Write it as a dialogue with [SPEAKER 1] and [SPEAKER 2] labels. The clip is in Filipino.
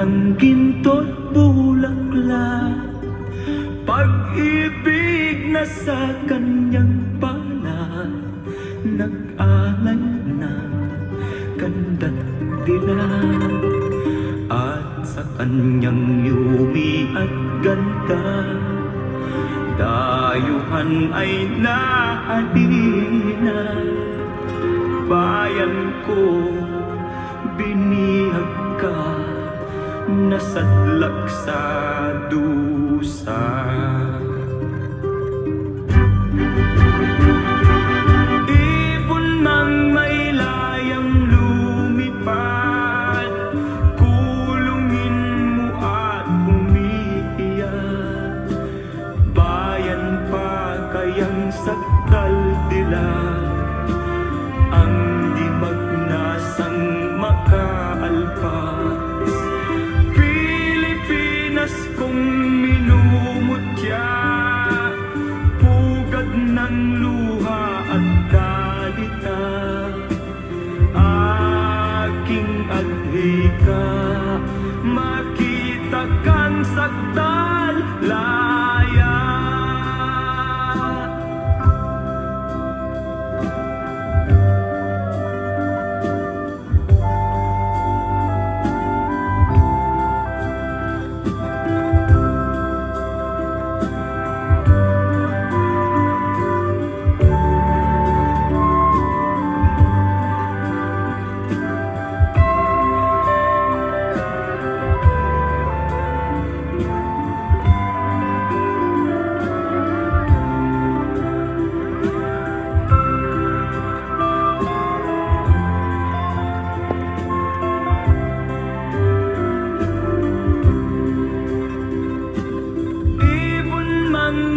[SPEAKER 1] ng ginto't bulaklak, pag-ibig na sa kanyang palad, nag-alay ng kanda't dilag. At sa kanyang yumi at ganda, dayuhan ay nahalina. Bayan ko, binihag ka, nasadlak sa dusa. Ibon mang may layang lumipad, kulungin mo at umiiyak. Bayan pa kayang sakdal dilag, ang di magnasang makaalpas. Pilipinas kong minumutya, pugad ng luha at dalita. Aking adhika, makita kang sakdal laya. Ang